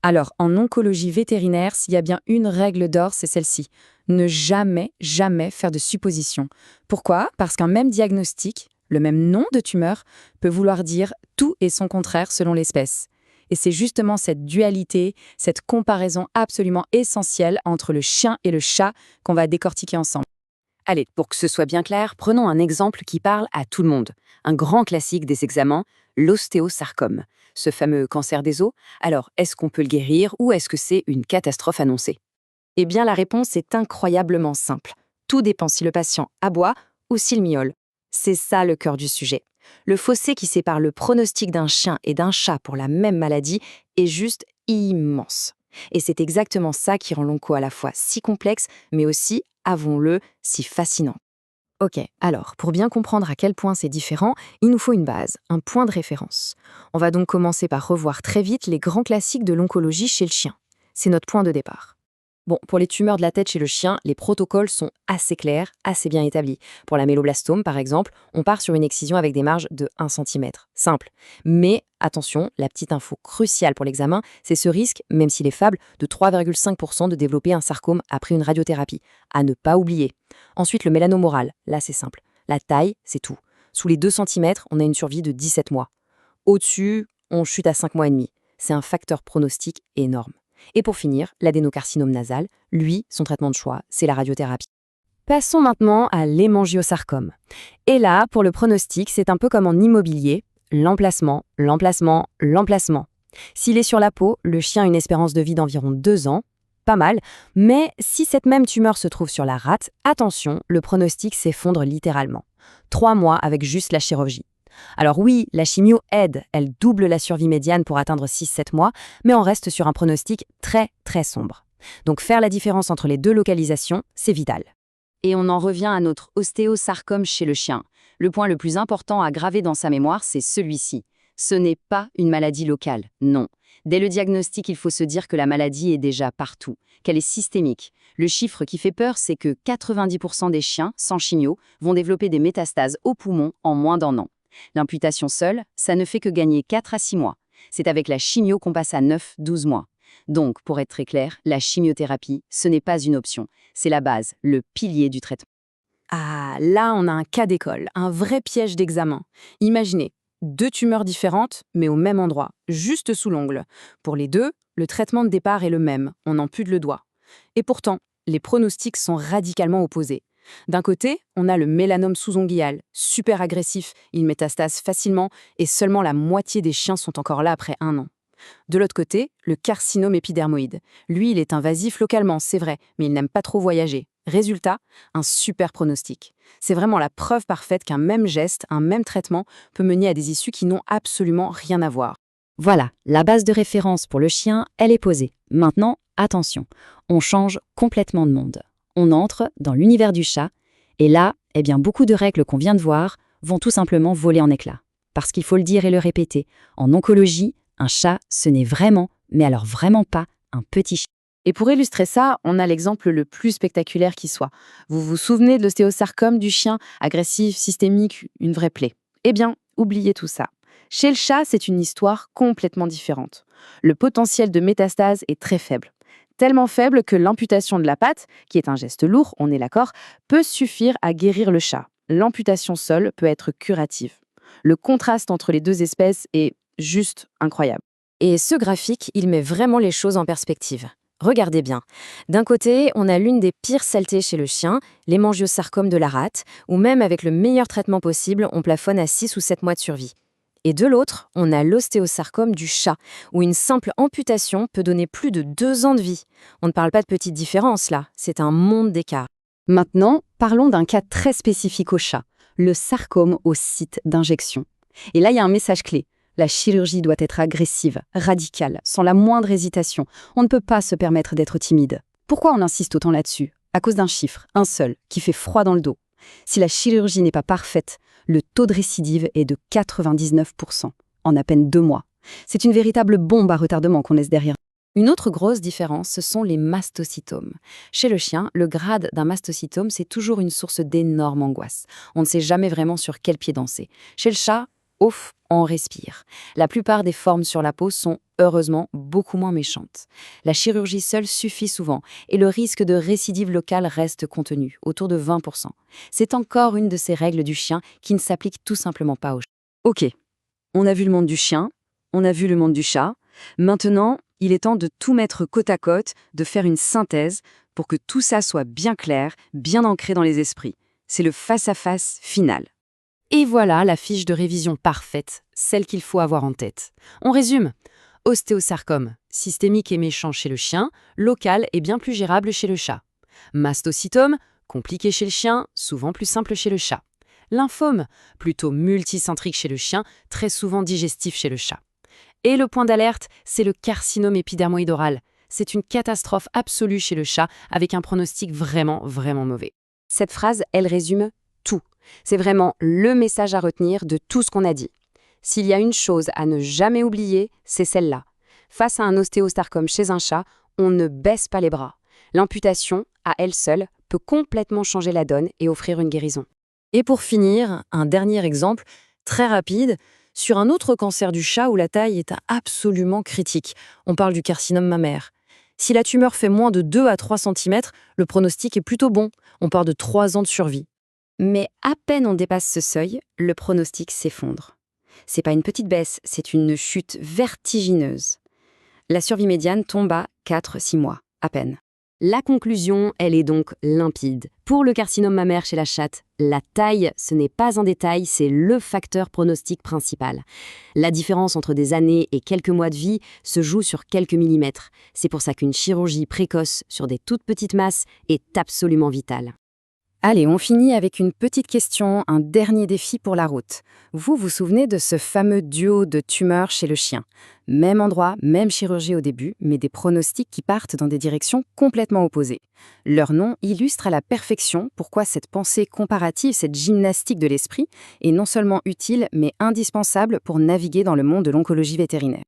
Alors, en oncologie vétérinaire, s'il y a bien une règle d'or, c'est celle-ci. Ne jamais, jamais faire de suppositions. Pourquoi? Parce qu'un même diagnostic, le même nom de tumeur, peut vouloir dire tout et son contraire selon l'espèce. Et c'est justement cette dualité, cette comparaison absolument essentielle entre le chien et le chat qu'on va décortiquer ensemble. Allez, pour que ce soit bien clair, prenons un exemple qui parle à tout le monde. Un grand classique des examens, l'ostéosarcome, ce fameux cancer des os. Alors, est-ce qu'on peut le guérir ou est-ce que c'est une catastrophe annoncée? Eh bien, la réponse est incroyablement simple. Tout dépend si le patient aboie ou s'il miaule. C'est ça le cœur du sujet. Le fossé qui sépare le pronostic d'un chien et d'un chat pour la même maladie est juste immense. Et c'est exactement ça qui rend l'onco à la fois si complexe, mais aussi, avouons-le, si fascinant. Ok, alors, pour bien comprendre à quel point c'est différent, il nous faut une base, un point de référence. On va donc commencer par revoir très vite les grands classiques de l'oncologie chez le chien. C'est notre point de départ. Bon, pour les tumeurs de la tête chez le chien, les protocoles sont assez clairs, assez bien établis. Pour la méloblastome, par exemple, on part sur une excision avec des marges de 1 cm. Simple. Mais attention, la petite info cruciale pour l'examen, c'est ce risque, même s'il est faible, de 3,5% de développer un sarcome après une radiothérapie. À ne pas oublier. Ensuite, le mélanome oral. Là, c'est simple. La taille, c'est tout. Sous les 2 cm, on a une survie de 17 mois. Au-dessus, on chute à 5 mois et demi. C'est un facteur pronostic énorme. Et pour finir, l'adénocarcinome nasal, lui, son traitement de choix, c'est la radiothérapie. Passons maintenant à l'hémangiosarcome. Et là, pour le pronostic, c'est un peu comme en immobilier, l'emplacement, l'emplacement, l'emplacement. S'il est sur la peau, le chien a une espérance de vie d'environ 2 ans, pas mal, mais si cette même tumeur se trouve sur la rate, attention, le pronostic s'effondre littéralement. 3 mois avec juste la chirurgie. Alors oui, la chimio aide, elle double la survie médiane pour atteindre 6-7 mois, mais on reste sur un pronostic très très sombre. Donc faire la différence entre les deux localisations, c'est vital. Et on en revient à notre ostéosarcome chez le chien. Le point le plus important à graver dans sa mémoire, c'est celui-ci. Ce n'est pas une maladie locale, non. Dès le diagnostic, il faut se dire que la maladie est déjà partout, qu'elle est systémique. Le chiffre qui fait peur, c'est que 90% des chiens, sans chimio, vont développer des métastases au poumon en moins d'1 an. L'imputation seule, ça ne fait que gagner 4 à 6 mois. C'est avec la chimio qu'on passe à 9-12 mois. Donc, pour être très clair, la chimiothérapie, ce n'est pas une option. C'est la base, le pilier du traitement. Ah, là, on a un cas d'école, un vrai piège d'examen. Imaginez, 2 tumeurs différentes, mais au même endroit, juste sous l'ongle. Pour les deux, le traitement de départ est le même, on ampute le doigt. Et pourtant, les pronostics sont radicalement opposés. D'un côté, on a le mélanome sous-onguial, super agressif, il métastase facilement et seulement la moitié des chiens sont encore là après 1 an. De l'autre côté, le carcinome épidermoïde. Lui, il est invasif localement, c'est vrai, mais il n'aime pas trop voyager. Résultat, un super pronostic. C'est vraiment la preuve parfaite qu'un même geste, un même traitement peut mener à des issues qui n'ont absolument rien à voir. Voilà, la base de référence pour le chien, elle est posée. Maintenant, attention, on change complètement de monde. On entre dans l'univers du chat, et là, eh bien, beaucoup de règles qu'on vient de voir vont tout simplement voler en éclats. Parce qu'il faut le dire et le répéter, en oncologie, un chat, ce n'est vraiment, mais alors vraiment pas, un petit chien. Et pour illustrer ça, on a l'exemple le plus spectaculaire qui soit. Vous vous souvenez de l'ostéosarcome du chien, agressif, systémique, une vraie plaie? Eh bien, oubliez tout ça. Chez le chat, c'est une histoire complètement différente. Le potentiel de métastase est très faible. Tellement faible que l'amputation de la patte, qui est un geste lourd, on est d'accord, peut suffire à guérir le chat. L'amputation seule peut être curative. Le contraste entre les deux espèces est juste incroyable. Et ce graphique, il met vraiment les choses en perspective. Regardez bien. D'un côté, on a l'une des pires saletés chez le chien, l'hémangiosarcome de la rate, où même avec le meilleur traitement possible, on plafonne à 6 ou 7 mois de survie. Et de l'autre, on a l'ostéosarcome du chat, où une simple amputation peut donner plus de 2 ans de vie. On ne parle pas de petites différences là, c'est un monde d'écart. Maintenant, parlons d'un cas très spécifique au chat, le sarcome au site d'injection. Et là, il y a un message clé. La chirurgie doit être agressive, radicale, sans la moindre hésitation. On ne peut pas se permettre d'être timide. Pourquoi on insiste autant là-dessus? À cause d'un chiffre, un seul, qui fait froid dans le dos. Si la chirurgie n'est pas parfaite, le taux de récidive est de 99%, en à peine 2 mois. C'est une véritable bombe à retardement qu'on laisse derrière. Une autre grosse différence, ce sont les mastocytomes. Chez le chien, le grade d'un mastocytome, c'est toujours une source d'énorme angoisse. On ne sait jamais vraiment sur quel pied danser. Chez le chat, Ouf, on respire. La plupart des formes sur la peau sont, heureusement, beaucoup moins méchantes. La chirurgie seule suffit souvent, et le risque de récidive locale reste contenu, autour de 20%. C'est encore une de ces règles du chien qui ne s'applique tout simplement pas au chat. Ok, on a vu le monde du chien, on a vu le monde du chat. Maintenant, il est temps de tout mettre côte à côte, de faire une synthèse pour que tout ça soit bien clair, bien ancré dans les esprits. C'est le face-à-face final. Et voilà la fiche de révision parfaite, celle qu'il faut avoir en tête. On résume. Ostéosarcome, systémique et méchant chez le chien, local et bien plus gérable chez le chat. Mastocytome, compliqué chez le chien, souvent plus simple chez le chat. Lymphome, plutôt multicentrique chez le chien, très souvent digestif chez le chat. Et le point d'alerte, c'est le carcinome épidermoïde oral. C'est une catastrophe absolue chez le chat, avec un pronostic vraiment, vraiment mauvais. Cette phrase, elle résume tout. C'est vraiment le message à retenir de tout ce qu'on a dit. S'il y a une chose à ne jamais oublier, c'est celle-là. Face à un ostéosarcome chez un chat, on ne baisse pas les bras. L'amputation, à elle seule, peut complètement changer la donne et offrir une guérison. Et pour finir, un dernier exemple, très rapide, sur un autre cancer du chat où la taille est absolument critique. On parle du carcinome mammaire. Si la tumeur fait moins de 2 à 3 cm, le pronostic est plutôt bon. On parle de 3 ans de survie. Mais à peine on dépasse ce seuil, le pronostic s'effondre. C'est pas une petite baisse, c'est une chute vertigineuse. La survie médiane tombe à 4-6 mois, à peine. La conclusion, elle est donc limpide. Pour le carcinome mammaire chez la chatte, la taille, ce n'est pas un détail, c'est le facteur pronostic principal. La différence entre des années et quelques mois de vie se joue sur quelques millimètres. C'est pour ça qu'une chirurgie précoce sur des toutes petites masses est absolument vitale. Allez, on finit avec une petite question, un dernier défi pour la route. Vous vous souvenez de ce fameux duo de tumeurs chez le chien? Même endroit, même chirurgie au début, mais des pronostics qui partent dans des directions complètement opposées. Leur nom illustre à la perfection pourquoi cette pensée comparative, cette gymnastique de l'esprit, est non seulement utile, mais indispensable pour naviguer dans le monde de l'oncologie vétérinaire.